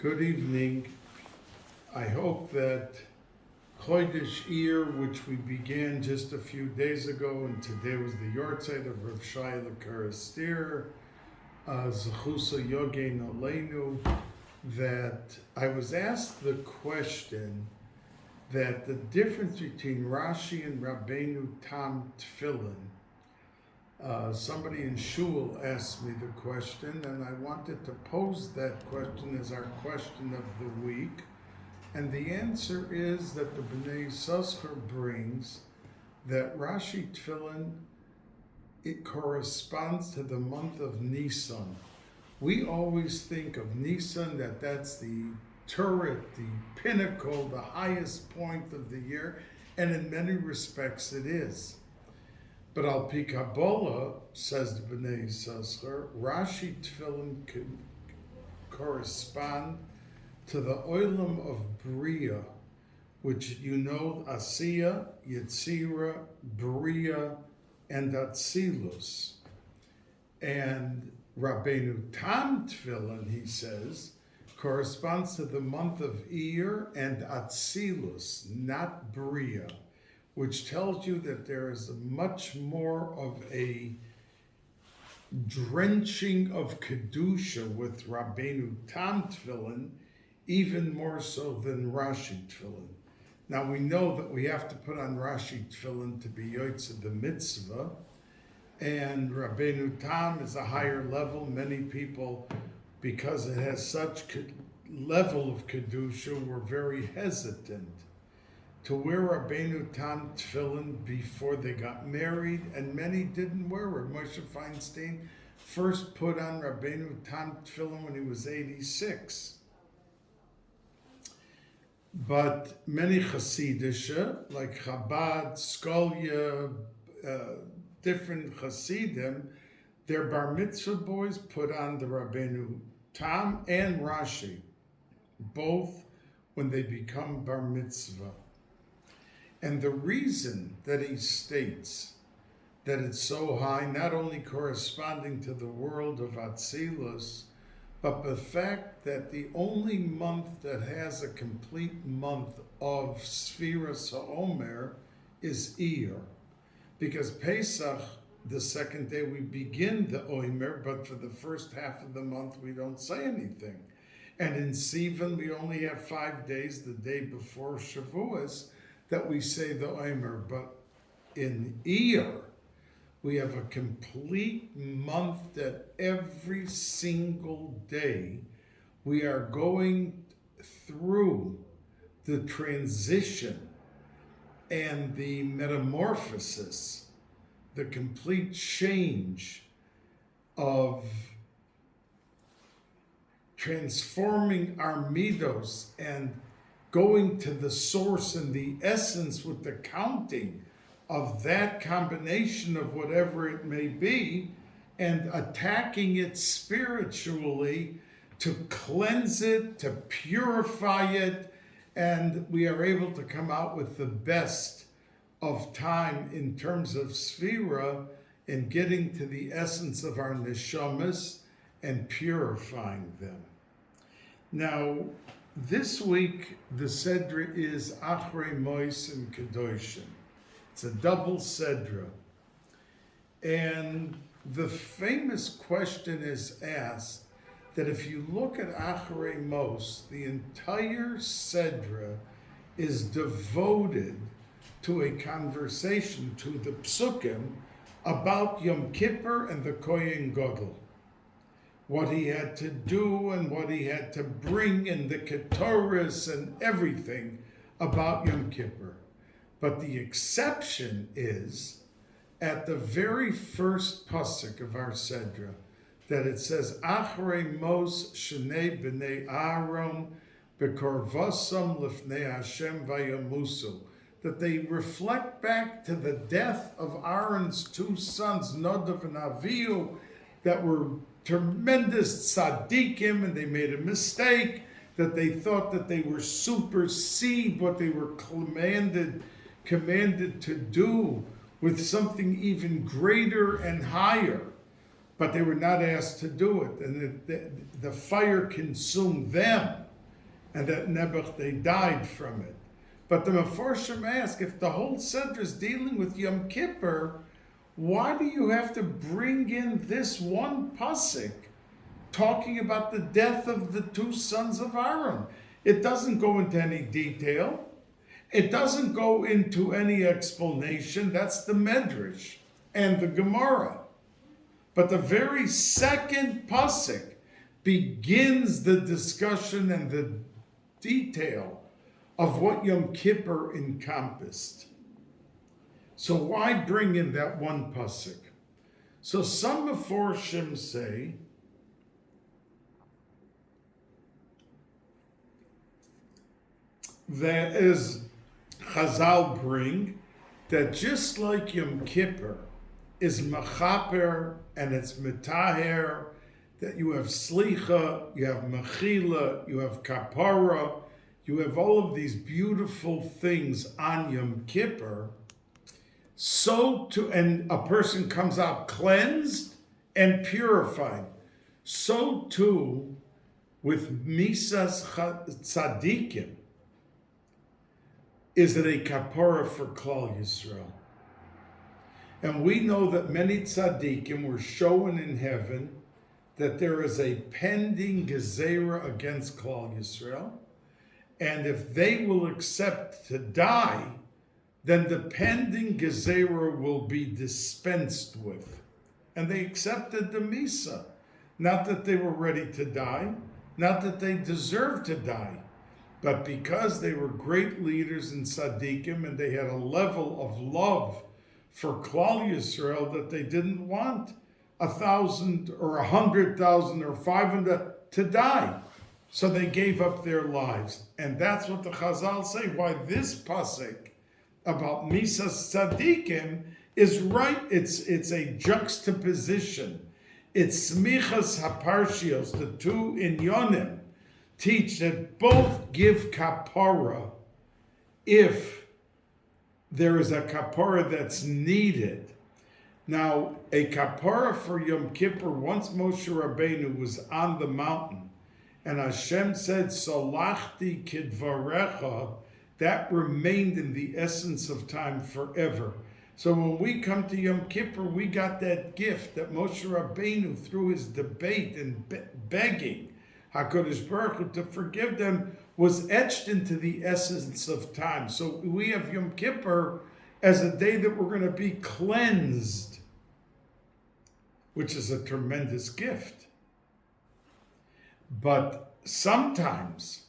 Good evening. I hope that Chodesh Iyar, which we began just a few days ago, and today was the Yortzeit of Rav Shai Karastir, Zechusa Yogein Aleinu, that I was asked the question that the difference between Rashi and Rabbeinu Tam Tefillin. Somebody in Shul asked me the question, and I wanted to pose that question as our question of the week. And the answer is that the Bnei Yissaschar brings that Rashi Tefillin, it corresponds to the month of Nisan. We always think of Nisan, that's the turret, the pinnacle, the highest point of the year, and in many respects it is. But Al Pi Kabbalah, says the Bnei Yissaschar, Rashi Tefillin can correspond to the Olam of Bria, which you know, Asiya, Yetzira, Bria, and Atzilus. And Rabbeinu Tam Tefillin, he says, corresponds to the month of Iyar and Atzilus, not Bria, which tells you that there is much more of a drenching of Kedusha with Rabbeinu Tam Tefillin, even more so than Rashi Tefillin. Now we know that we have to put on Rashi Tefillin to be Yotzei the mitzvah, and Rabbeinu Tam is a higher level. Many people, because it has such level of Kedusha, were very hesitant to wear Rabbeinu Tam Tefillin before they got married, and many didn't wear it. Moshe Feinstein first put on Rabbeinu Tam Tefillin when he was 86. But many Chasidisha, like Chabad, Skolya, different Chasidim, their bar mitzvah boys put on the Rabbeinu Tam and Rashi, both when they become bar mitzvah. And the reason that he states that it's so high, not only corresponding to the world of Atzilus, but the fact that the only month that has a complete month of Sfiras HaOmer is Iyar. Because Pesach, the second day, we begin the Omer, but for the first half of the month we don't say anything. And in Sivan we only have 5 days, the day before Shavuos, that we say the Omer. But in Iyar, we have a complete month that every single day we are going through the transition and the metamorphosis, the complete change of transforming our midos and going to the source and the essence with the counting of that combination of whatever it may be, and attacking it spiritually to cleanse it, to purify it, and we are able to come out with the best of time in terms of Sfira in getting to the essence of our neshamas and purifying them. Now, this week, the Sedra is Acharei-Kedoshim. It's a double Sedra. And the famous question is asked that if you look at Acharei Mos, the entire Sedra is devoted to a conversation, to the Psukim, about Yom Kippur and the Kohen Gadol. What he had to do and what he had to bring in the Ketoris and everything about Yom Kippur. But the exception is at the very first pasuk of our Sedra, that it says, Acharei Mos Shnei B'nei Aaron B'korvasam Lifnei Hashem Vayamusu, that they reflect back to the death of Aaron's 2 sons, Nadav and Avihu, that were tremendous tzaddikim, and they made a mistake, that they thought that they were supersede what they were commanded to do with something even greater and higher. but they were not asked to do it, and the fire consumed them. and that Nebuch, they died from it. But the Meforshim ask, if the whole center is dealing with Yom Kippur, why do you have to bring in this one pasuk talking about the death of the two sons of Aaron? It doesn't go into any detail. It doesn't go into any explanation. That's the Medrash and the Gemara. But the very second pasuk begins the discussion and the detail of what Yom Kippur encompassed. So why bring in that one pasuk? So some Meforshim say that as Chazal bring, that just like Yom Kippur is mechaper and it's metaher, that you have slicha, you have mechila, you have kapara, you have all of these beautiful things on Yom Kippur, so too, and a person comes out cleansed and purified, so too with misas tzadikim is it a kapara for Klal Yisrael. And we know that many tzaddikim were shown in heaven that there is a pending gezerah against Klal Yisrael, and if they will accept to die, then the pending gezerah will be dispensed with. And they accepted the misa. Not that they were ready to die, not that they deserved to die, but because they were great leaders in tzaddikim and they had a level of love for Klal Yisrael that they didn't want 1,000 or 100,000 or 500 to die. So they gave up their lives. And that's what the Chazal say, why this pasuk about Misas Tzadikim is right. It's a juxtaposition. It's Smichas Haparshios, the two inyonim, teach that both give kapara if there is a kapara that's needed. Now, a kapara for Yom Kippur, once Moshe Rabbeinu was on the mountain, and Hashem said, Salachti kidvarecha, that remained in the essence of time forever. So when we come to Yom Kippur, we got that gift that Moshe Rabbeinu, through his debate and begging HaKadosh Baruch Hu to forgive them, was etched into the essence of time. So we have Yom Kippur as a day that we're going to be cleansed, which is a tremendous gift. But sometimes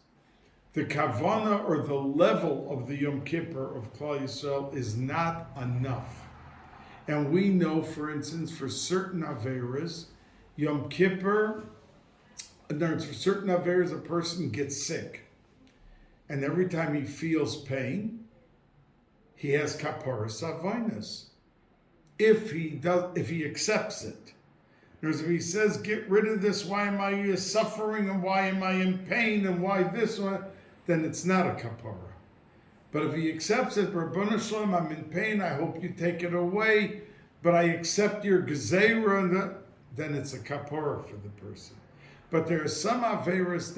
the kavana or the level of the Yom Kippur of Klal Yisrael is not enough. And we know, for instance, for certain Averas, Yom Kippur, for certain Averas, a person gets sick. And every time he feels pain, he has kaparas avainas. If he accepts it. In other words, if he says, get rid of this, why am I suffering, and why am I in pain, and why this one, then it's not a kapara. But if he accepts it, Rabbanu Shalom, I'm in pain, I hope you take it away, but I accept your gezerah, then it's a kapara for the person. But there are some averas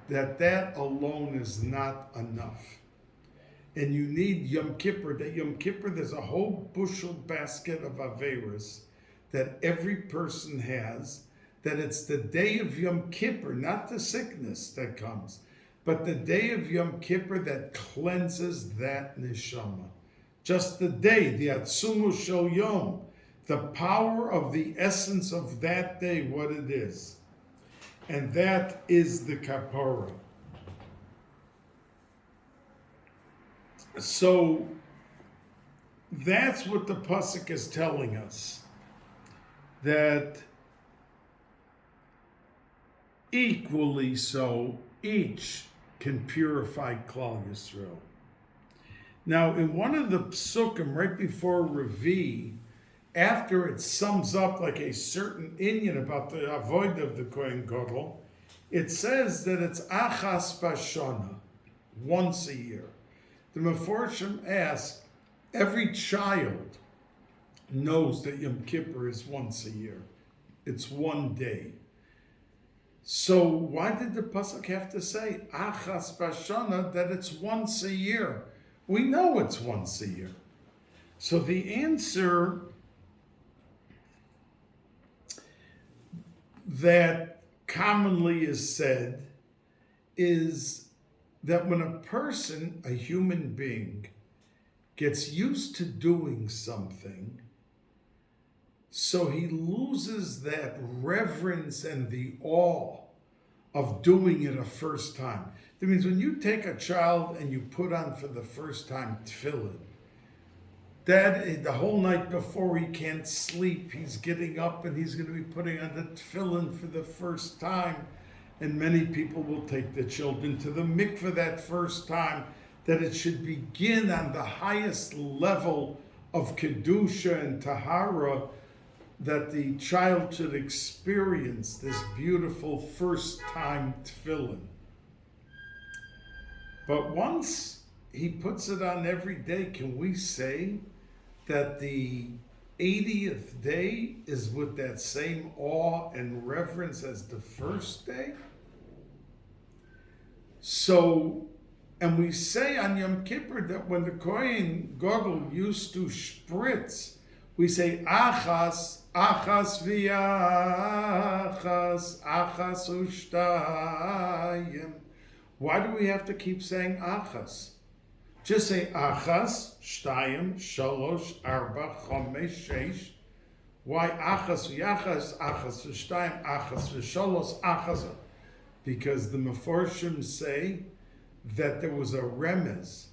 that alone is not enough. And you need Yom Kippur. That Yom Kippur, there's a whole bushel basket of averas that every person has, that it's the day of Yom Kippur, not the sickness that comes, but the day of Yom Kippur that cleanses that neshama. Just the day, the Atzumu Shel Yom, the power of the essence of that day, what it is. And that is the kapara. So that's what the pasuk is telling us, that equally so, each can purify Klal Yisrael. Now, in one of the psukim, right before Revi, after it sums up like a certain inyan about the avoid of the Kohen Gadol, it says that it's achas bashana, once a year. The Meforshim ask, every child knows that Yom Kippur is once a year. It's one day. So why did the pasuk have to say achas bashana, that it's once a year? We know it's once a year. So the answer that commonly is said is that when a person, a human being, gets used to doing something, so he loses that reverence and the awe of doing it a first time. That means when you take a child and you put on for the first time tefillin, that the whole night before he can't sleep, he's getting up and he's going to be putting on the tefillin for the first time. And many people will take the children to the mikveh that first time, that it should begin on the highest level of kedusha and tahara, that the child should experience this beautiful first time tefillin. But once he puts it on every day, can we say that the 80th day is with that same awe and reverence as the first day? So, and we say on Yom Kippur that when the Kohen Gadol used to spritz, we say achas, achas v'achas, achas u'shtayim. Why do we have to keep saying achas? Just say achas, shtayim, shalosh, arba, chomesh, sheish. Why achas v'achas, achas v'shtayim, achas v'shalosh, achas? Because the Meforshim say that there was a remez,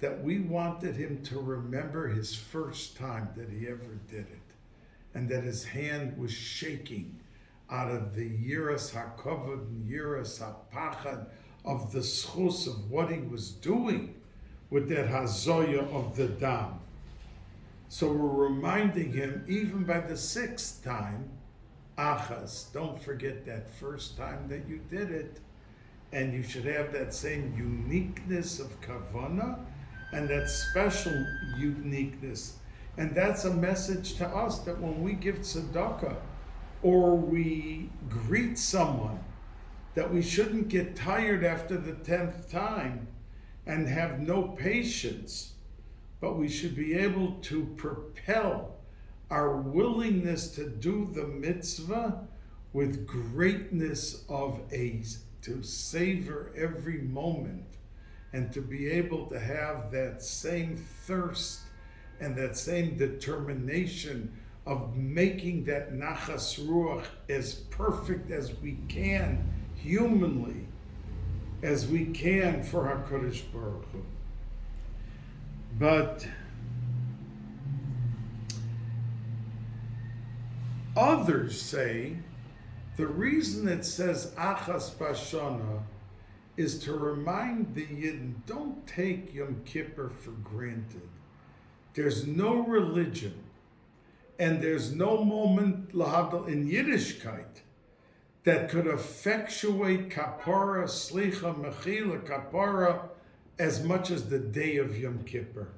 that we wanted him to remember his first time that he ever did it, and that his hand was shaking out of the yiras hakavod and yiras hapachad of the schus of what he was doing with that hazoya of the dam. So we're reminding him, even by the 6th time, achas, don't forget that first time that you did it, and you should have that same uniqueness of kavana and that special uniqueness. And that's a message to us, that when we give tzedakah or we greet someone, that we shouldn't get tired after the 10th time and have no patience, but we should be able to propel our willingness to do the mitzvah with greatness of to savor every moment, and to be able to have that same thirst and that same determination of making that nachas ruach as perfect as we can, humanly, as we can for HaKadosh Baruch Hu. But others say the reason it says achas bashana is to remind the Yidden, don't take Yom Kippur for granted. There's no religion, and there's no moment lahadal in Yiddishkeit that could effectuate kapara, slicha, mechila, kapara as much as the day of Yom Kippur.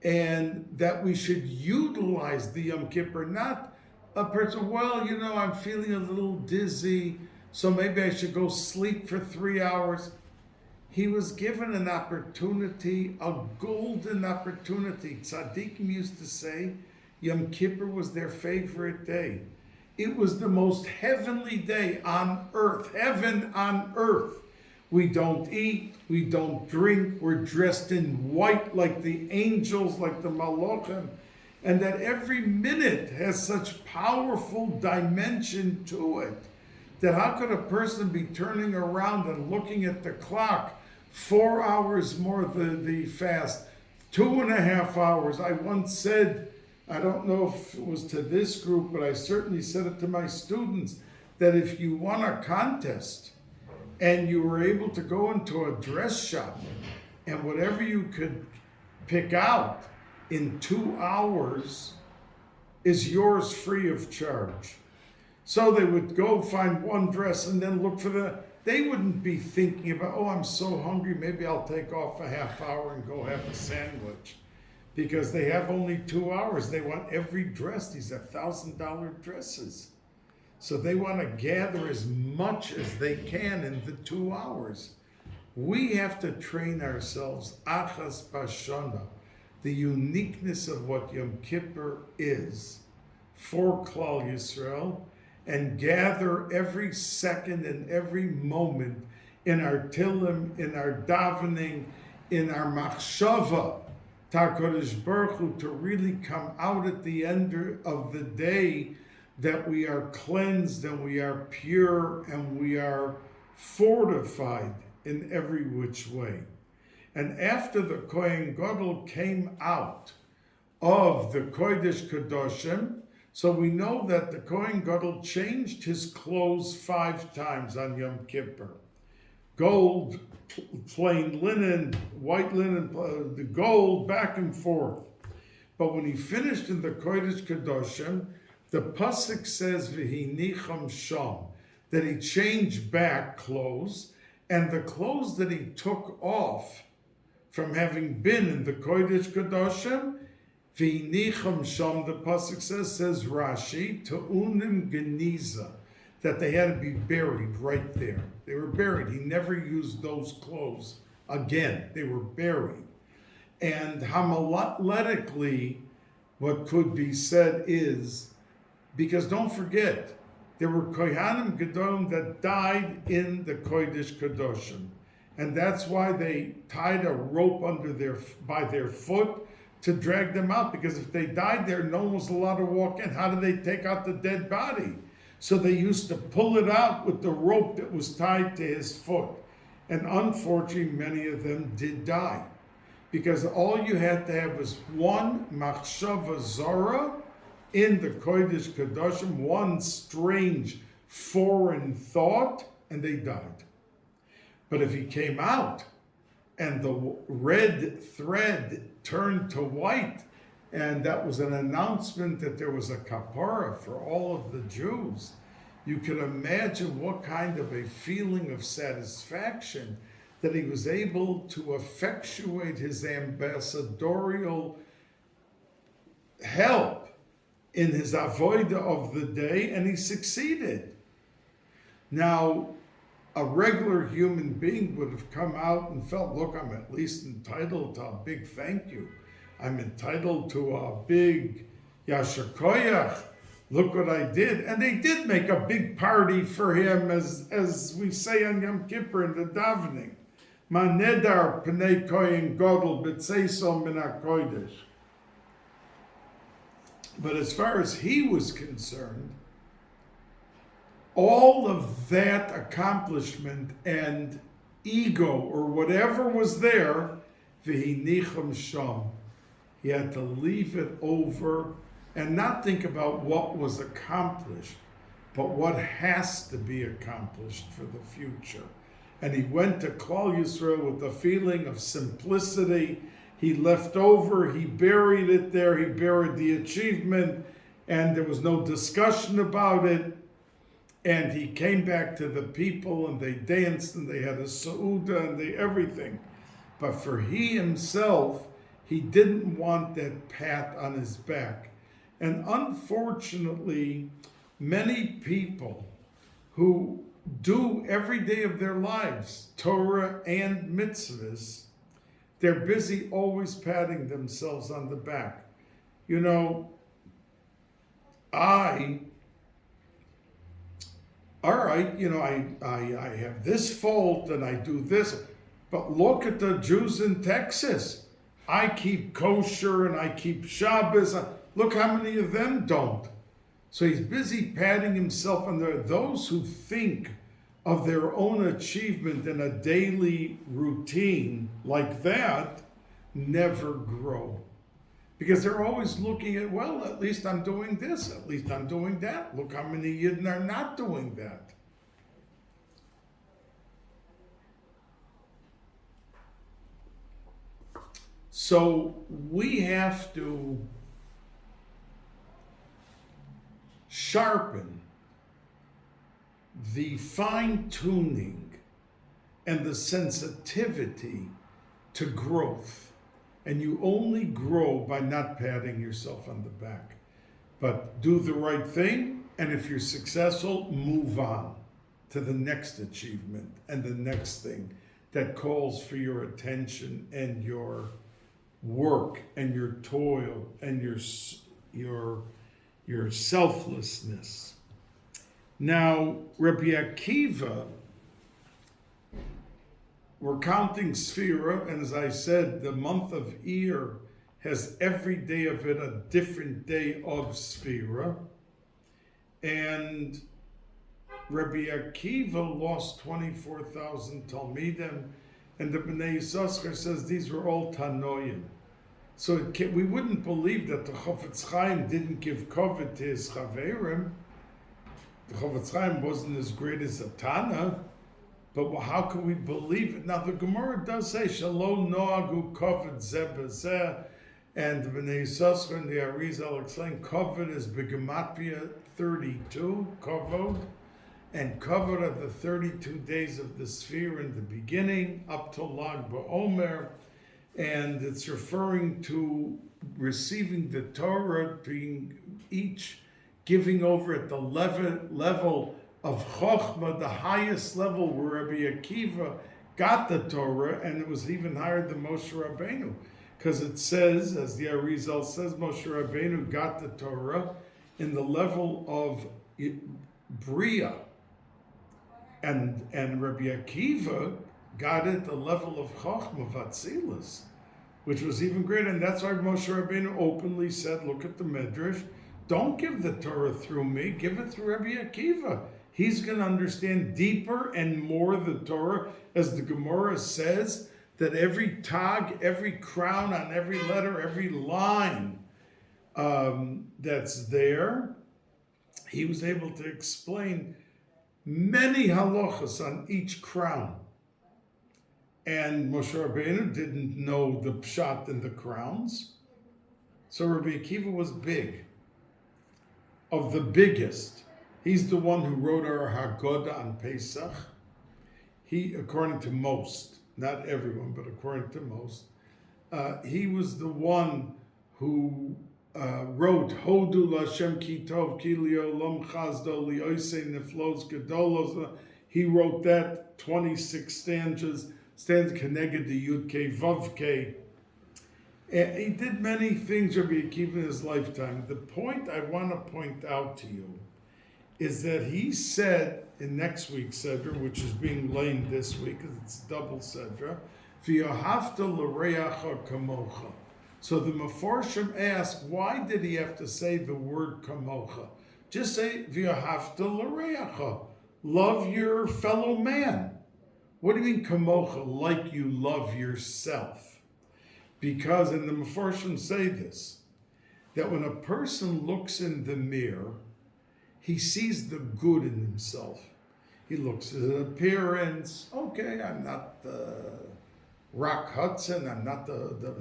And that we should utilize the Yom Kippur, not a person, well, I'm feeling a little dizzy, so maybe I should go sleep for 3 hours. He was given an opportunity, a golden opportunity. Tzaddikim used to say Yom Kippur was their favorite day. It was the most heavenly day on earth, heaven on earth. We don't eat, we don't drink, we're dressed in white like the angels, like the malachim, and that every minute has such powerful dimension to it, that how could a person be turning around and looking at the clock, 4 hours more the fast, 2.5 hours. I once said, I don't know if it was to this group, but I certainly said it to my students, that if you won a contest and you were able to go into a dress shop and whatever you could pick out in 2 hours is yours free of charge. So they would go find one dress and then look for they wouldn't be thinking about, oh, I'm so hungry, maybe I'll take off a half hour and go have a sandwich. Because they have only 2 hours. They want every dress. These are $1,000 dresses. So they want to gather as much as they can in the 2 hours. We have to train ourselves, achas bashana, the uniqueness of what Yom Kippur is for Klal Yisrael, and gather every second and every moment in our tilim, in our davening, in our machshava, HaKadosh Baruch Hu, to really come out at the end of the day that we are cleansed and we are pure and we are fortified in every which way. And after the Kohen Gadol came out of the Acharei-Kedoshim, so we know that the Kohen Gadol changed his clothes 5 times on Yom Kippur. Gold, plain linen, white linen, the gold, back and forth. But when he finished in the Acharei-Kedoshim, the pasuk says, "V'hinicham sham," that he changed back clothes, and the clothes that he took off from having been in the Acharei-Kedoshim, v'hinicham sham, the pasuk says Rashi, te'unim geniza, that they had to be buried right there. They were buried. He never used those clothes again. They were buried. And homiletically, what could be said is, because don't forget, there were Kohanim Gedolim that died in the Acharei-Kedoshim. And that's why they tied a rope by their foot to drag them out. Because if they died there, no one was allowed to walk in. How did they take out the dead body? So they used to pull it out with the rope that was tied to his foot. And unfortunately, many of them did die. Because all you had to have was one machshava zara in the Acharei-Kedoshim, one strange foreign thought, and they died. But if he came out and the red thread turned to white, and that was an announcement that there was a kapara for all of the Jews, you can imagine what kind of a feeling of satisfaction that he was able to effectuate his ambassadorial help in his avodah of the day, and he succeeded. Now, a regular human being would have come out and felt, look, I'm at least entitled to a big thank you. I'm entitled to a big yasher koyach. Look what I did. And they did make a big party for him, as we say on Yom Kippur in the davening. Ma nedar pnei kohen gadol b'tzeiso min hakodesh. But as far as he was concerned, all of that accomplishment and ego or whatever was there, v'hinicham sham, he had to leave it over and not think about what was accomplished, but what has to be accomplished for the future. And he went to Klal Yisrael with a feeling of simplicity. He left over, he buried it there, he buried the achievement, and there was no discussion about it. And he came back to the people, and they danced, and they had a seuda, and everything. But for he himself, he didn't want that pat on his back. And unfortunately, many people who do every day of their lives, Torah and mitzvahs, they're busy always patting themselves on the back. You know, I have this fault and I do this, but look at the Jews in Texas. I keep kosher and I keep Shabbos. Look how many of them don't. So he's busy patting himself on the. Those who think of their own achievement in a daily routine like that never grow. Because they're always looking at, well, at least I'm doing this, at least I'm doing that. Look how many Yidden are not doing that. So we have to sharpen the fine-tuning and the sensitivity to growth. And you only grow by not patting yourself on the back. But do the right thing And if you're successful, move on to the next achievement and the next thing that calls for your attention and your work and your toil and your selflessness. Now, Rabbi Akiva, we're counting Sfira, and as I said, the month of Iyar has every day of it a different day of Sfira. And Rabbi Akiva lost 24,000 Talmidim, and the Bnei Yissaschar says these were all Tanoim. So we wouldn't believe that the Chofetz Chaim didn't give kavod to his Chaverim. The Chofetz Chaim wasn't as great as a Tana, but how can we believe it? Now the Gemara does say, Shalom noagu kavod zeh b'zeh, and the Bnei Yissaschar and the Arizal explain kavod is Begematria 32, kavod, and kavod are the 32 days of the sphere in the beginning, up to Lag BaOmer, and it's referring to receiving the Torah, being each giving over at the level of Chochmah, the highest level where Rabbi Akiva got the Torah, and it was even higher than Moshe Rabbeinu, because it says, as the Arizal says, Moshe Rabbeinu got the Torah in the level of Bria, and Rabbi Akiva got it at the level of Chochmah Vatzilas, which was even greater, and that's why Moshe Rabbeinu openly said, look at the Midrash, don't give the Torah through me, give it through Rabbi Akiva. He's going to understand deeper and more the Torah, as the Gemara says, that every tag, every crown on every letter, every line that's there, he was able to explain many halachas on each crown. And Moshe Rabbeinu didn't know the pshat in the crowns. So Rabbi Akiva was big, of the biggest. He's the one who wrote our Haggadah on Pesach. He, according to most, not everyone, but according to most, he was the one who wrote Hodu Lashem Ki Tov Ki Li'olam Chazdo Li'osei Neflos Gedolos. He wrote that 26 stanzas Keneged the Yud Kei Vav Kei. He did many things, Rabbi Akiva, in his lifetime. The point I want to point out to you is that he said in next week's Sedra, which is being laid this week, because it's double Sedra, V'yohavta l'reacha kamocha. So the Meforshim ask, why did he have to say the word kamocha? Just say V'yohavta l'reacha. Love your fellow man. What do you mean kamocha? Like you love yourself. Because, and the Meforshim say this, that when a person looks in the mirror, he sees the good in himself. He looks at his appearance. Okay, I'm not the Rock Hudson. I'm not the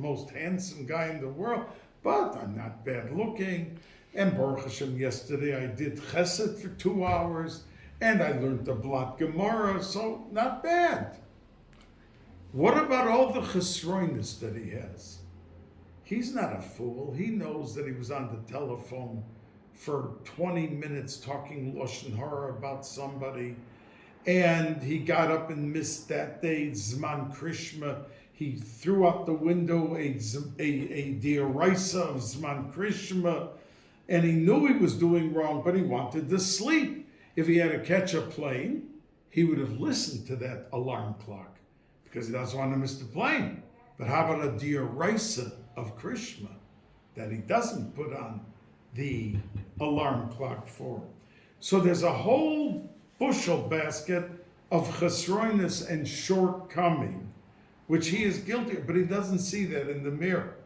most handsome guy in the world, but I'm not bad looking. And Baruch Hashem, yesterday I did chesed for 2 hours, and I learned the Blat Gemara, so not bad. What about all the chesroinus that he has? He's not a fool. He knows that he was on the telephone for 20 minutes talking Lashon Hara about somebody, and he got up and missed that day, Zman Krishma. He threw out the window a diaraisa of Zman Krishma, and he knew he was doing wrong, but he wanted to sleep. If he had to catch a plane, he would have listened to that alarm clock, because he doesn't want to miss the plane. But how about a diaraisa of Krishma that he doesn't put on the alarm clock for? So there's a whole bushel basket of chesroinus and shortcoming, which he is guilty of, but he doesn't see that in the mirror.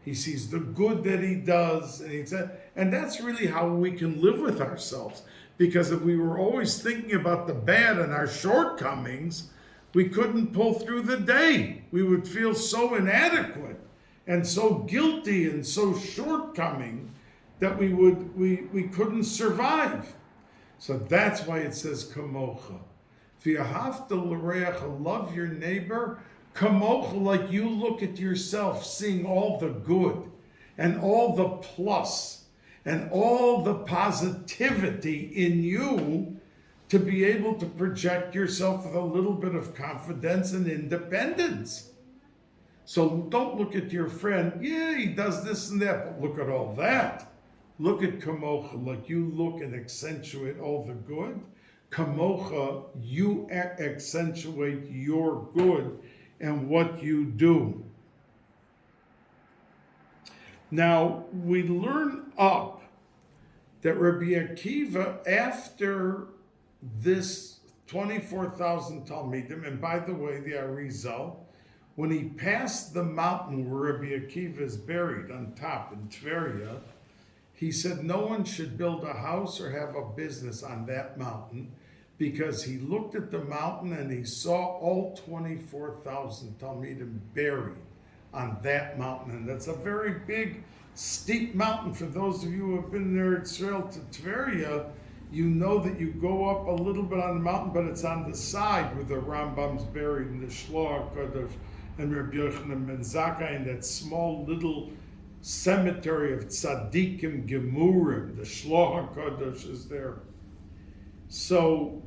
He sees the good that he does, and that's really how we can live with ourselves. Because if we were always thinking about the bad and our shortcomings, we couldn't pull through the day. We would feel so inadequate and so guilty and so shortcoming that we couldn't survive. So that's why it says kamocha. V'yahavta l'reacha, love your neighbor, kamocha, like you look at yourself, seeing all the good and all the plus and all the positivity in you to be able to project yourself with a little bit of confidence and independence. So don't look at your friend, yeah, he does this and that, but look at all that. Look at Kamocha, like you look and accentuate all the good. Kamocha, you accentuate your good and what you do. Now, we learn up that Rabbi Akiva, after this 24,000 Talmidim, and by the way, the Arizal, when he passed the mountain where Rabbi Akiva is buried on top in Tveria, he said no one should build a house or have a business on that mountain, because he looked at the mountain and he saw all 24,000 Talmidim buried on that mountain. And that's a very big, steep mountain. For those of you who have been there in Yisrael to Tveria, you know that you go up a little bit on the mountain, but it's on the side where the Rambam's buried in the Acharei-Kedoshim and Rabbi Yochanan ben Zakkai, in that small little cemetery of Tzadikim Gemurim. The Acharei-Kedoshim is there. So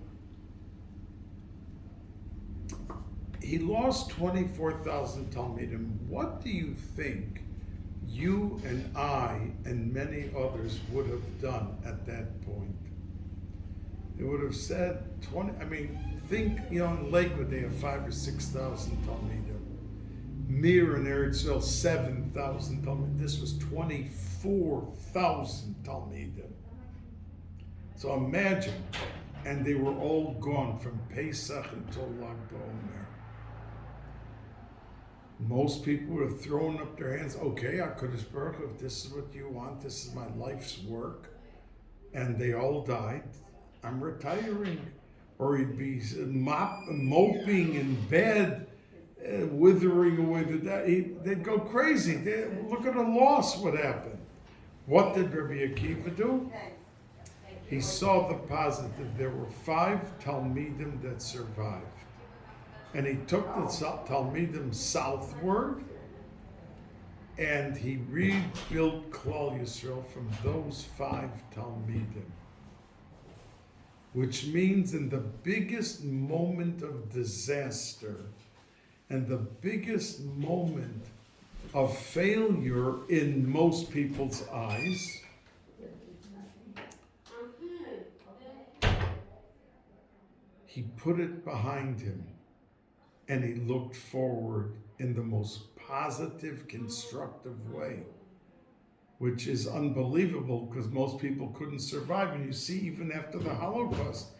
he lost 24,000 Talmidim. What do you think you and I and many others would have done at that point? They would have said 20, think, in Lakewood they have 5,000 or 6,000 Talmidim. Mir in Eretz 7,000 Talmidim. This was 24,000 Talmidim. So imagine, and they were all gone from Pesach until Lag BaOmer. Most people were throwing up their hands. Okay, HaKadosh Baruch Hu, if this is what you want, this is my life's work. And they all died. I'm retiring. Or he'd be moping in bed, withering away the day. They'd go crazy. Look at the loss, what happened. What did Rabbi Akiva do? He saw the positive. There were 5 Talmidim that survived. And he took the Talmidim southward, and he rebuilt Klal Yisrael from those 5 Talmidim. Which means in the biggest moment of disaster and the biggest moment of failure in most people's eyes, he put it behind him and he looked forward in the most positive, constructive way, which is unbelievable because most people couldn't survive. And you see, even after the Holocaust,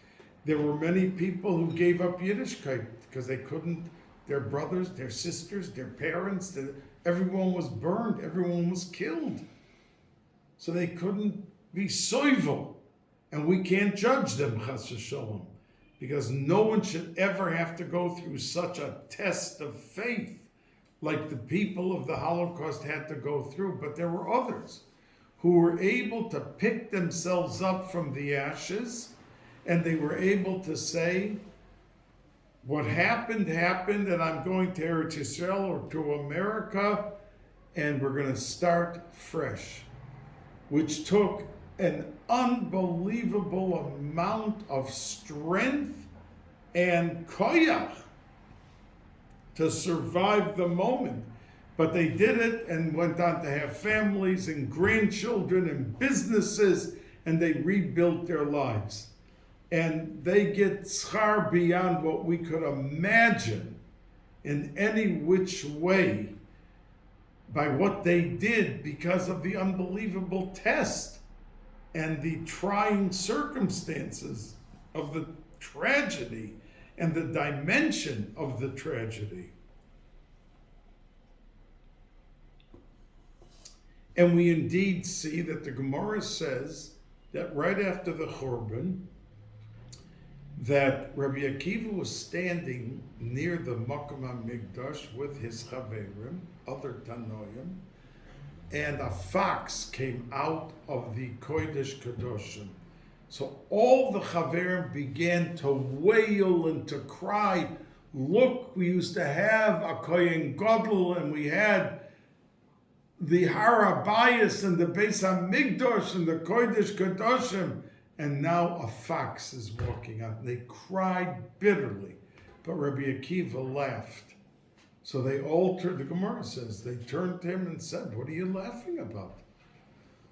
there were many people who gave up Yiddishkeit because they couldn't, their brothers, their sisters, their parents, everyone was burned, everyone was killed. So they couldn't be soivel. And we can't judge them, chas v'sholom, because no one should ever have to go through such a test of faith like the people of the Holocaust had to go through. But there were others who were able to pick themselves up from the ashes, and they were able to say, what happened, happened, and I'm going to Eretz Yisrael or to America, and we're going to start fresh, which took an unbelievable amount of strength and koyach to survive the moment. But they did it and went on to have families and grandchildren and businesses, and they rebuilt their lives. And they get schar beyond what we could imagine in any which way by what they did because of the unbelievable test and the trying circumstances of the tragedy and the dimension of the tragedy. And we indeed see that the Gemara says that right after the Churban, that Rabbi Akiva was standing near the Makom HaMikdash with his Chaverim, other Tanoim, and a fox came out of the Acharei-Kedoshim. So all the Chaverim began to wail and to cry, look, we used to have a Kohen Gadol, and we had the Harabayas and the Bais Hamikdash and the Acharei-Kedoshim, and now a fox is walking out. They cried bitterly, but Rabbi Akiva laughed. So they altered, the Gemara says, they turned to him and said, what are you laughing about?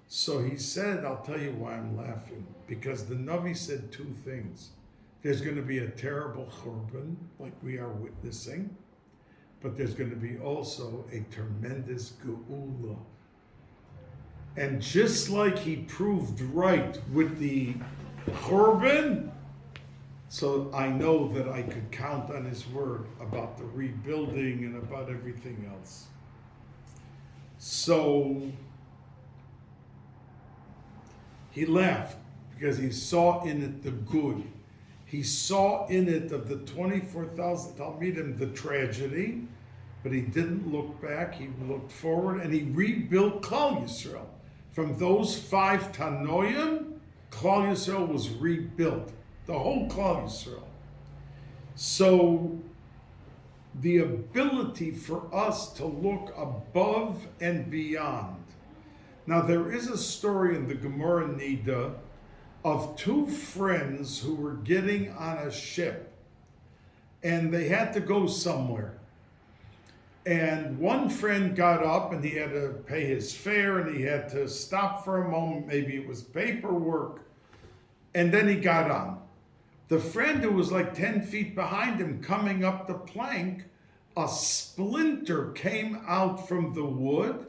So he said, I'll tell you why I'm laughing. Because the Navi said two things. There's going to be a terrible churban, like we are witnessing, but there's going to be also a tremendous geula. And just like he proved right with the churban, so I know that I could count on his word about the rebuilding and about everything else. So he laughed because he saw in it the good. He saw in it of the 24,000 Talmidim the tragedy, but he didn't look back. He looked forward and he rebuilt Klal Yisrael. From those 5 Tanoim, Klal Yisrael was rebuilt. The whole Klal Yisrael. So the ability for us to look above and beyond. Now there is a story in the Gemara Nida of 2 friends who were getting on a ship and they had to go somewhere. And one friend got up and he had to pay his fare and he had to stop for a moment, maybe it was paperwork, and then he got on. The friend who was like 10 feet behind him coming up the plank, a splinter came out from the wood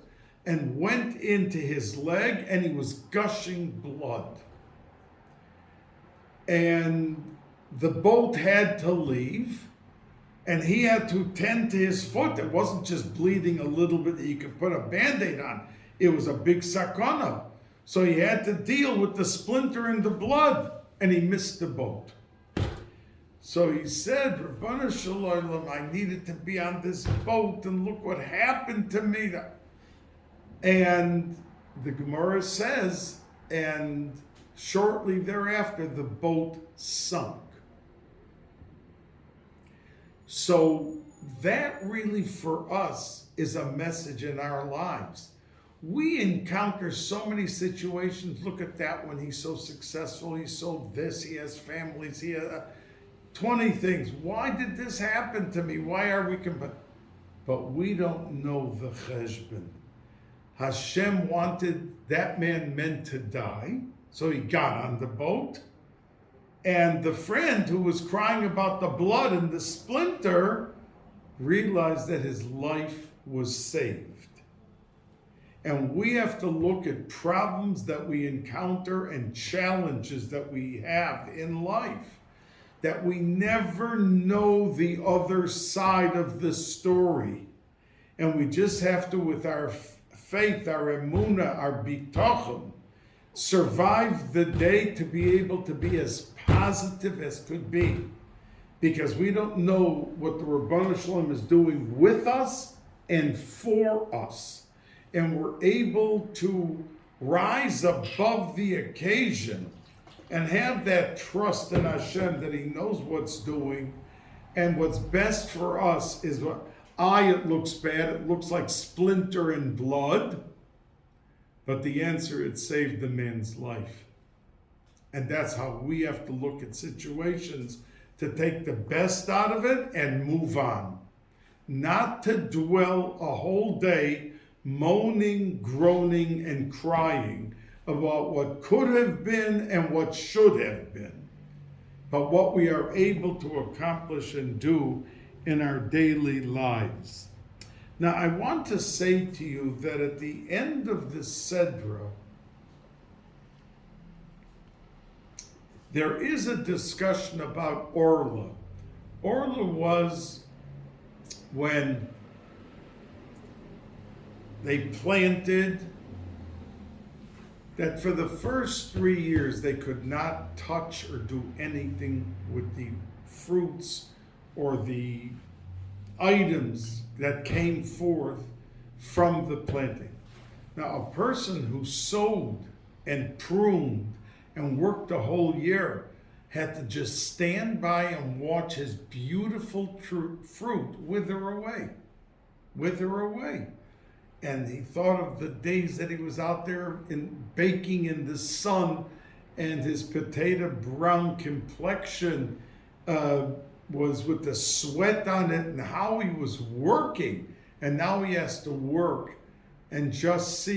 and went into his leg and he was gushing blood. And the boat had to leave and he had to tend to his foot. It wasn't just bleeding a little bit that you could put a Band-Aid on. It was a big sakana. So he had to deal with the splinter in the blood and he missed the boat. So he said, Rabbanu Shalom, I needed to be on this boat and look what happened to me. And the Gemara says, and shortly thereafter, the boat sunk. So that really for us is a message in our lives. We encounter so many situations. Look at that one. He's so successful. He sold this. He has families. He has 20 things. Why did this happen to me? Why are we But we don't know the cheshbon. Hashem wanted that man meant to die, so he got on the boat. And the friend who was crying about the blood and the splinter realized that his life was saved. And we have to look at problems that we encounter and challenges that we have in life, that we never know the other side of the story. And we just have to, with our faith, our emunah, our bitachon, survive the day to be able to be as positive as could be. Because we don't know what the Rabbanu Shalom is doing with us and for us. And we're able to rise above the occasion and have that trust in Hashem that He knows what's doing, and what's best for us is what it looks bad, it looks like splinter and blood, but the answer, it saved the man's life. And that's how we have to look at situations, to take the best out of it and move on. Not to dwell a whole day moaning, groaning, and crying about what could have been and what should have been, but what we are able to accomplish and do in our daily lives. Now, I want to say to you that at the end of this Sedra, there is a discussion about Orla. Orla was when they planted that for the first 3 years they could not touch or do anything with the fruits or the items that came forth from the planting. Now, a person who sowed and pruned and worked a whole year had to just stand by and watch his beautiful fruit wither away. and he thought of the days that he was out there baking in the sun, and his potato brown complexion was with the sweat on it, and how he was working. And now he has to work and just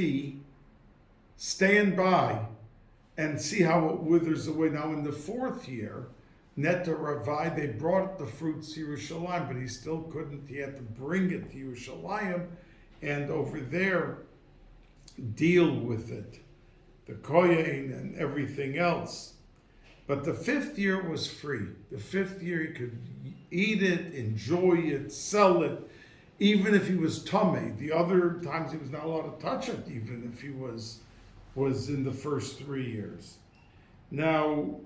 stand by and see how it withers away. Now in the 4th year, Neta Ravai, they brought the fruits to Yerushalayim, but he still couldn't. He had to bring it to Yerushalayim and over there deal with it, the kohen and everything else. But the 5th year was free. The 5th year he could eat it, enjoy it, sell it, even if he was tamei. The other times he was not allowed to touch it, even if he was in the first 3 years. Now,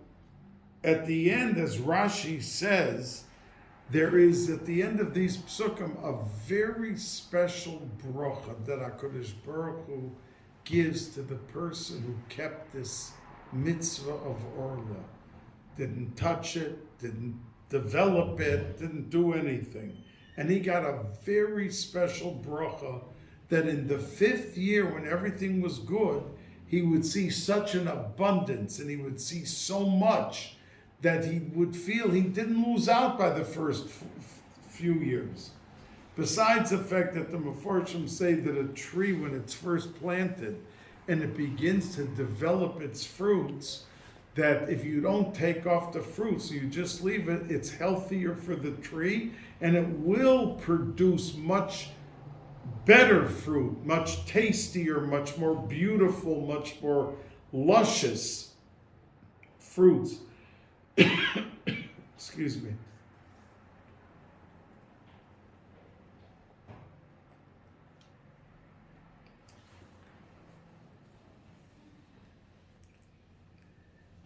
at the end, as Rashi says, there is at the end of these psukim a very special bracha that HaKadosh Baruch Hu gives to the person who kept this mitzvah of Orla. Didn't touch it, didn't develop it, didn't do anything. And he got a very special bracha that in the 5th year, when everything was good, he would see such an abundance and he would see so much that he would feel he didn't lose out by the first few years. Besides the fact that the Mefarshim say that a tree, when it's first planted and it begins to develop its fruits, that if you don't take off the fruits, you just leave it, it's healthier for the tree and it will produce much better fruit, much tastier, much more beautiful, much more luscious fruits. Excuse me.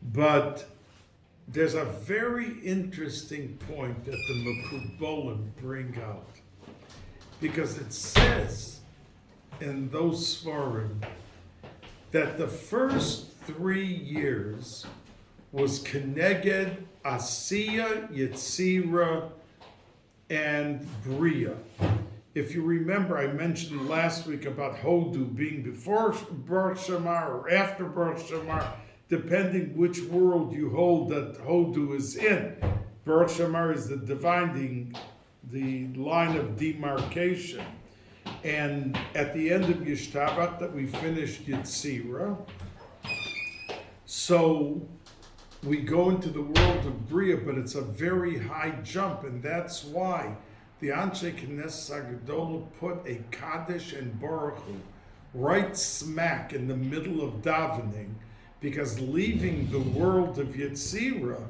But there's a very interesting point that the Mekubolim bring out, because it says in those Svarim that the first 3 years was Keneged, Asiya, Yetzira, and Bria. If you remember, I mentioned last week about Hodu being before Baruch Shamar or after Baruch Shamar, depending which world you hold that Hodu is in. Baruch Shamar is the dividing, the line of demarcation. And at the end of Yishtabat that we finished Yetzira, so we go into the world of Bria, but it's a very high jump, and that's why the Anshe Knesset Agadola put a Kaddish and Baruch Hu right smack in the middle of davening, because leaving the world of Yetzira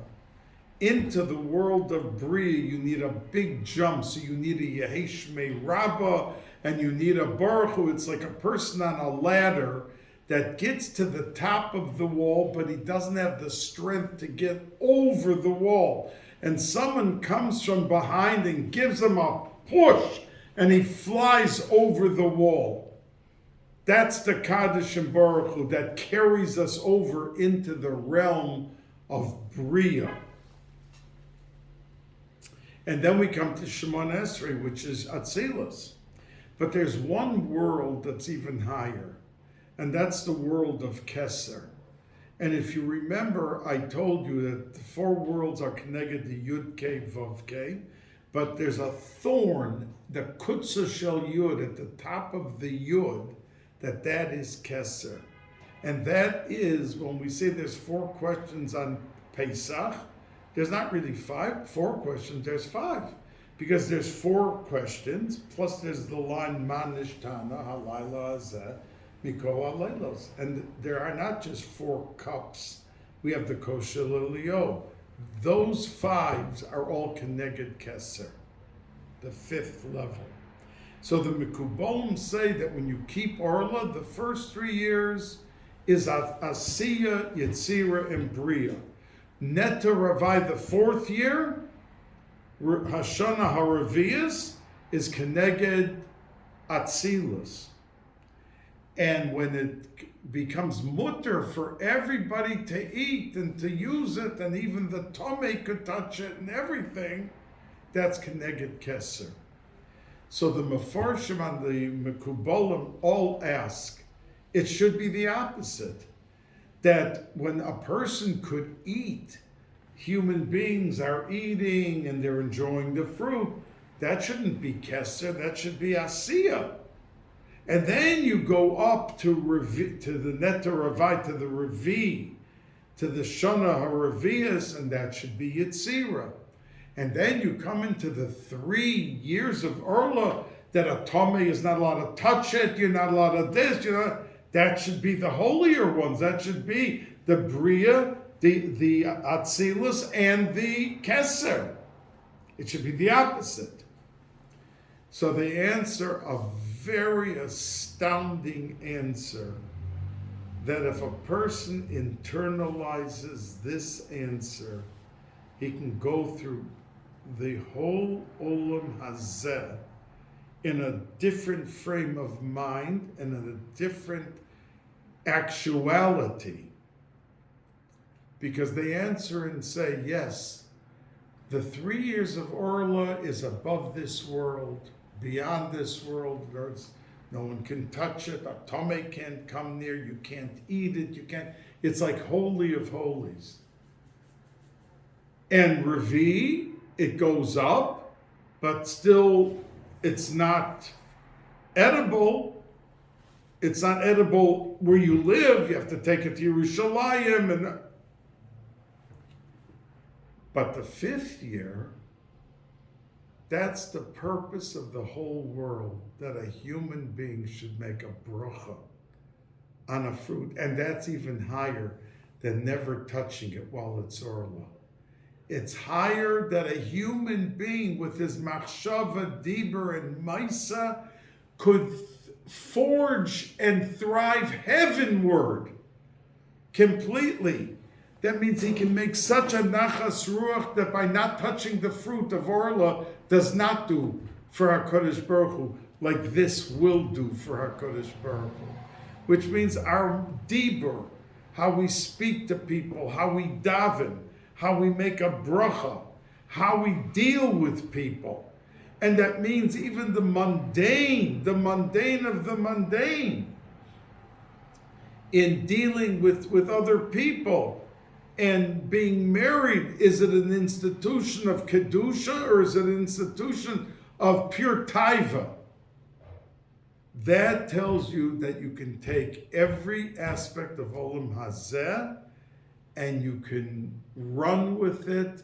into the world of Bria, you need a big jump. So you need a Yeheshmei Rabbah, and you need a Baruch Hu. It's like a person on a ladder that gets to the top of the wall, but he doesn't have the strength to get over the wall. And someone comes from behind and gives him a push, and he flies over the wall. That's the Kaddish and Baruch Hu that carries us over into the realm of Bria. And then we come to Shemon Esrei, which is Atzilus. But there's one world that's even higher, and that's the world of Keser. And if you remember, I told you that the 4 worlds are connected to Yud Kei Vav Kei, but there's a thorn, the Kutzah Shel Yud, at the top of the Yud, that is Keser. And that is, when we say there's 4 questions on Pesach, there's not really 4 questions, there's 5. Because there's 4 questions, plus there's the line Man Nishtana, Halayla Hazeh, Mikol HaLeilos. And there are not just 4 cups. We have the Kosher Lilio. Those 5s are all Keneged Keser, the 5th level. So the Mekubolim say that when you keep Orla, the first 3 years is Asiya, Yetzira, and Bria. Neta Ravai, the 4th year, Hashana Haravias, is Keneged Atzilus. And when it becomes mutter for everybody to eat and to use it, and even the Tomei could touch it and everything, that's Keneged Keser. So the Mefarshim and the Mekubalim all ask, it should be the opposite. That when a person could eat, human beings are eating and they're enjoying the fruit, that shouldn't be Keser, that should be Asiyah. And then you go up to the Neta Ravai, to the Revi, to the Shana HaRavias, and that should be Yitzira. And then you come into the 3 years of Orla, that a Tomei is not allowed to touch it, you're not allowed to this, that should be the holier ones. That should be the Bria, the Atzilus, and the Keser. It should be the opposite. So they answer a very astounding answer, that if a person internalizes this answer, he can go through the whole Olam Hazeh in a different frame of mind and in a different actuality. Because they answer and say, yes, the 3 years of Orla is above this world, beyond this world. No one can touch it. A Tomei can't come near. You can't eat it. You can't. It's like holy of holies. And Revi, it goes up, but still it's not edible. It's not edible where you live. You have to take it to Yerushalayim. But the 5th year, that's the purpose of the whole world, that a human being should make a bracha on a fruit. And that's even higher than never touching it while it's Orla. It's higher that a human being with his machshava, diber, and maisa could forge and thrive heavenward completely. That means he can make such a nachas ruach that by not touching the fruit of Orla does not do for HaKadosh Baruch Hu, like this will do for HaKadosh Baruch Hu. Which means our diber, how we speak to people, how we daven, how we make a bracha, how we deal with people. And that means even the mundane of the mundane, in dealing with other people. And being married, is it an institution of Kedusha or is it an institution of pure Taiva? That tells you that you can take every aspect of Olam Hazeh and you can run with it,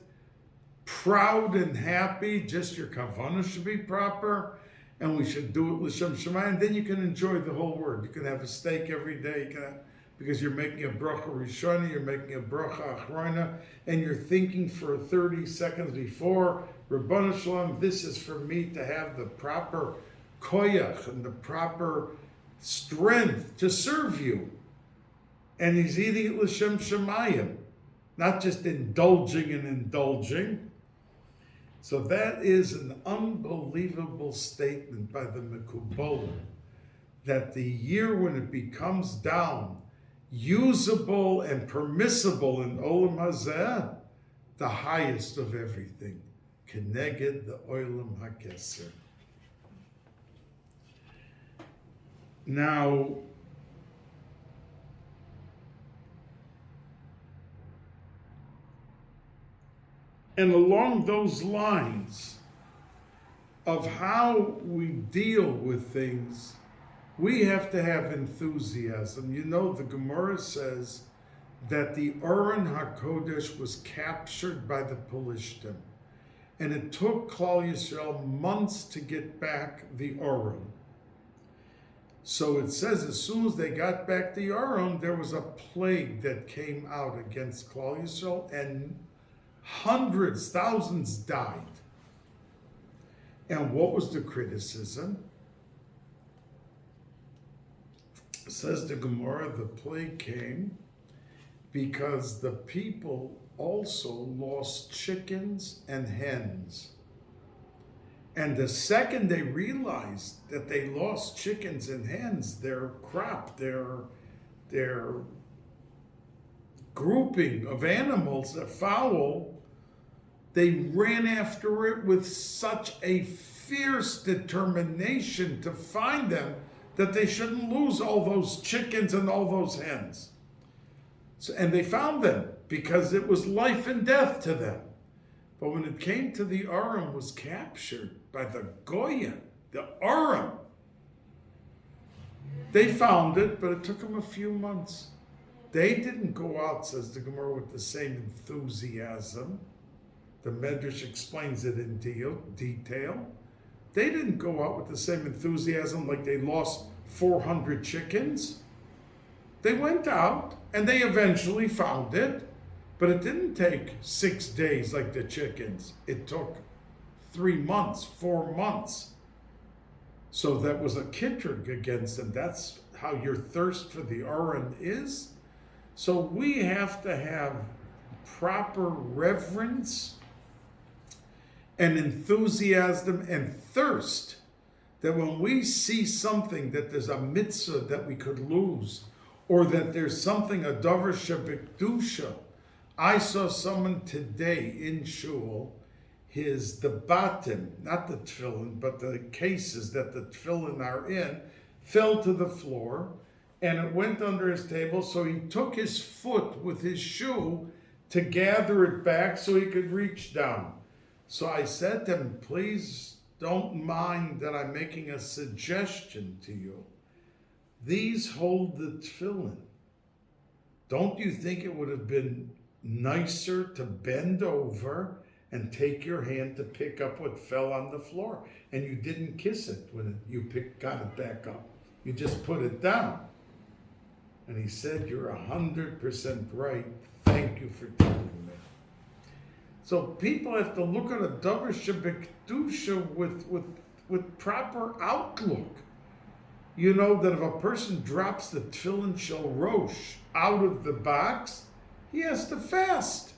proud and happy. Just your kavanah should be proper, and we should do it l'shem shamayim, and then you can enjoy the whole word. You can have a steak every day, because you're making a bracha rishona, you're making a bracha achrona, and you're thinking for 30 seconds before, Rabbanu Shalom, this is for me to have the proper koyach and the proper strength to serve you. And he's eating it l'shem shamayim, not just indulging. So that is an unbelievable statement by the Mekubalim, that the year when it becomes down, usable and permissible in Olam Hazeh, the highest of everything, Keneged the Olam HaKeser. Now, and along those lines of how we deal with things, we have to have enthusiasm. You know, the Gemara says that the Aron HaKodesh was captured by the Pelishtim, and it took Klal Yisrael months to get back the Aron. So it says as soon as they got back the Aron, there was a plague that came out against Klal Yisrael, and hundreds, thousands died. And what was the criticism? Says the Gemara, the plague came because the people also lost chickens and hens. And the second they realized that they lost chickens and hens, their crop, their grouping of animals, a fowl, they ran after it with such a fierce determination to find them, that they shouldn't lose all those chickens and all those hens. So, and they found them because it was life and death to them. But when it came to the Urim was captured by the Goyim, the Urim, they found it, but it took them a few months. They didn't go out, says the Gemara, with the same enthusiasm. The Medrash explains it in detail. They didn't go out with the same enthusiasm like they lost 400 chickens. They went out and they eventually found it, but it didn't take 6 days like the chickens. It took 3 months, 4 months. So that was a kitrug against them. That's how your thirst for the Urim is. So we have to have proper reverence and enthusiasm and thirst, that when we see something, that there's a mitzvah that we could lose, or that there's something, a davar shebekdusha. I saw someone today in shul, the batim, not the tefillin, but the cases that the tefillin are in, fell to the floor, and it went under his table, so he took his foot with his shoe to gather it back so he could reach down. So I said to him, please don't mind that I'm making a suggestion to you. These hold the tefillin. Don't you think it would have been nicer to bend over and take your hand to pick up what fell on the floor? And you didn't kiss it when you got it back up. You just put it down. And he said, you're 100% right. Thank you for telling me. So people have to look at a davar shebekdusha with proper outlook. You know that if a person drops the tefillin shel rosh out of the box, he has to fast.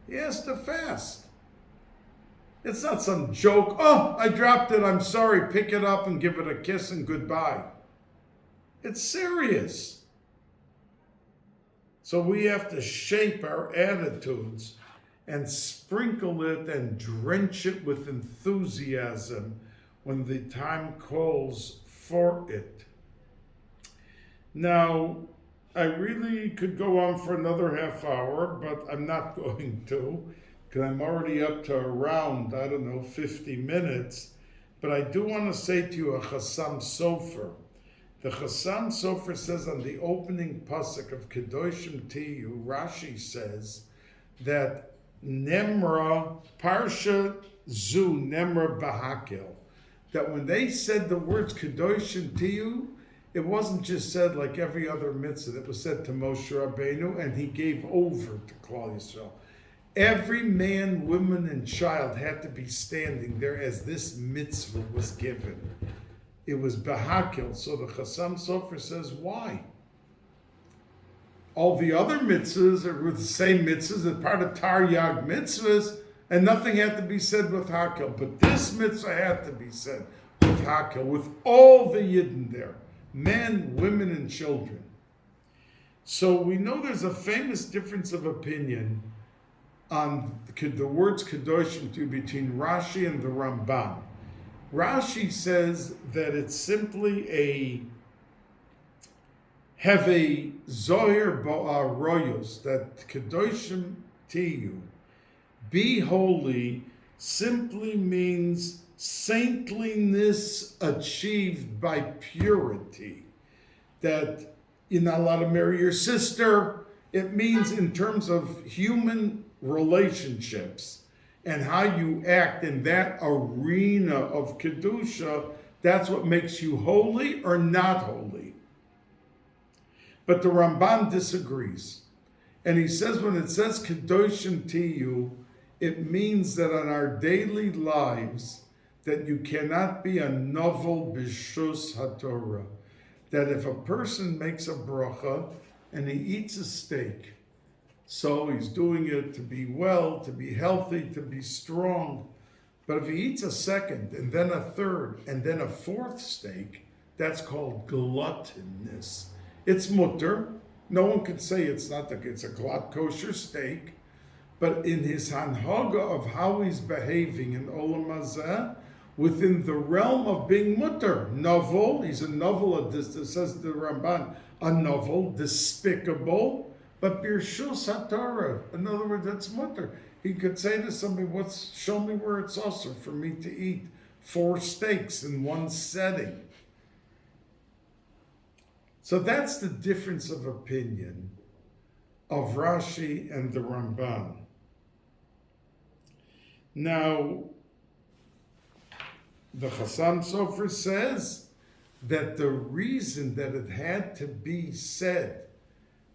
He has to fast. It's not some joke. Oh, I dropped it. I'm sorry. Pick it up and give it a kiss and goodbye. It's serious. So we have to shape our attitudes and sprinkle it and drench it with enthusiasm when the time calls for it. Now, I really could go on for another half hour, but I'm not going to, because I'm already up to around, 50 minutes. But I do want to say to you a Chassam Sofer. The Chassam Sofer says on the opening pasuk of Kedoshim Tiyu, Rashi says that Nemra, Parsha Zu, Nemra Bahakil, that when they said the words Kedoshim Tiyu, it wasn't just said like every other mitzvah. It was said to Moshe Rabbeinu, and he gave over to Klal Yisrael. Every man, woman, and child had to be standing there as this mitzvah was given. It was Bahakil. So the Chassam Sofer says, why? All the other mitzvahs are with the same mitzvahs, they're part of Taryag mitzvahs, and nothing had to be said with Hakel. But this mitzvah had to be said with Hakel, with all the Yidden there, men, women, and children. So we know there's a famous difference of opinion on the words Kedoshim to between Rashi and the Ramban. Rashi says that it's simply have a Zohir Ba'aroyos, that Kedoshim Tiyu, be holy, simply means saintliness achieved by purity. That you're not allowed to marry your sister. It means in terms of human relationships and how you act in that arena of Kedusha, that's what makes you holy or not holy. But the Ramban disagrees. And he says when it says Kedoshim Tiyu, it means that in our daily lives, that you cannot be a novel b'shus haTorah. That if a person makes a bracha and he eats a steak, so he's doing it to be well, to be healthy, to be strong. But if he eats a second, and then a third, and then a fourth steak, that's called gluttonness. It's mutter. No one could say it's not. It's a glatt kosher steak. But in his hanhaga of how he's behaving in Olam Hazeh, within the realm of being mutter. Novel, he's a novel, this says the Ramban, a novel, despicable, but birshus haTorah. In other words, that's mutter. He could say to somebody, show me where it's also for me to eat 4 steaks in one setting. So that's the difference of opinion of Rashi and the Ramban. Now, the Chassam Sofer says that the reason that it had to be said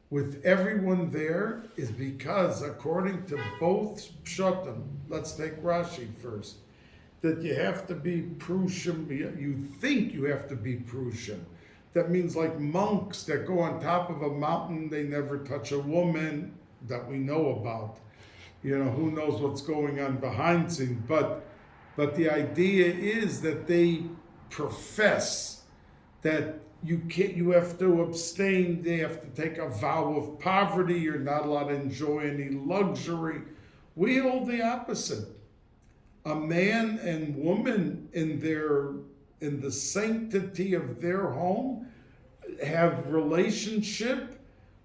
with everyone there is because, according to both Pshatim, let's take Rashi first, that you have to be Prushim, you think you have to be Prushim. That means like monks that go on top of a mountain, they never touch a woman that we know about. You know, who knows what's going on behind scenes, but the idea is that they profess that you have to abstain, they have to take a vow of poverty, you're not allowed to enjoy any luxury. We hold the opposite. A man and woman in the sanctity of their home have relationship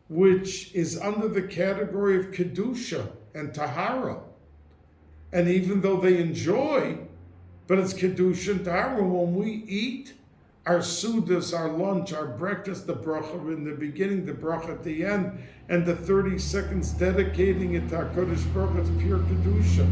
which is under the category of Kedusha and Tahara. And even though they enjoy, but it's Kedusha and Tahara, when we eat, our sudas, our lunch, our breakfast, the bracha in the beginning, the bracha at the end, and the 30 seconds dedicating it to HaKadosh Baruch Hu, it's pure Kedusha.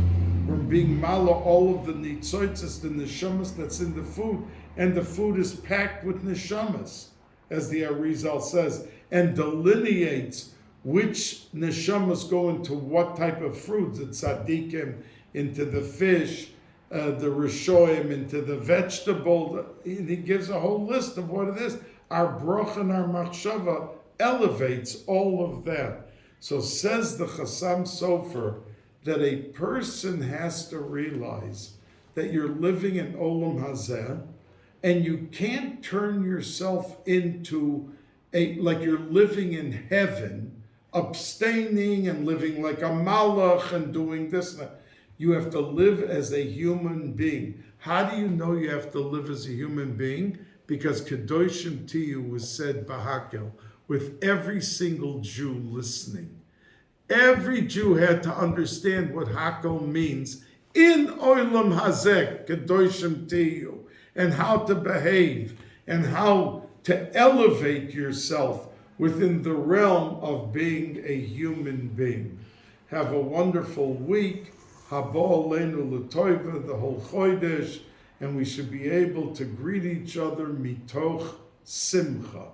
We're being mala all of the nitzotzes, the neshamas that's in the food, and the food is packed with neshamas, as the Arizal says, and delineates which neshamas go into what type of fruits. The tzaddikim into the fish, the rishoyim into the vegetable. He gives a whole list of what it is. Our bracha and our machshava elevates all of that. So says the Chassam Sofer that a person has to realize that you're living in Olam Hazeh, and you can't turn yourself into like you're living in heaven, abstaining and living like a malach and doing this and that. You have to live as a human being. How do you know you have to live as a human being? Because Kedoshim to you was said Bahakel, with every single Jew listening. Every Jew had to understand what Hakel means in Olam Hazeh, Kedoshim to you, and how to behave, and how to elevate yourself within the realm of being a human being. Have a wonderful week. Haba Aleinu L'Toiva, the whole Chodesh, and we should be able to greet each other mitoch simcha.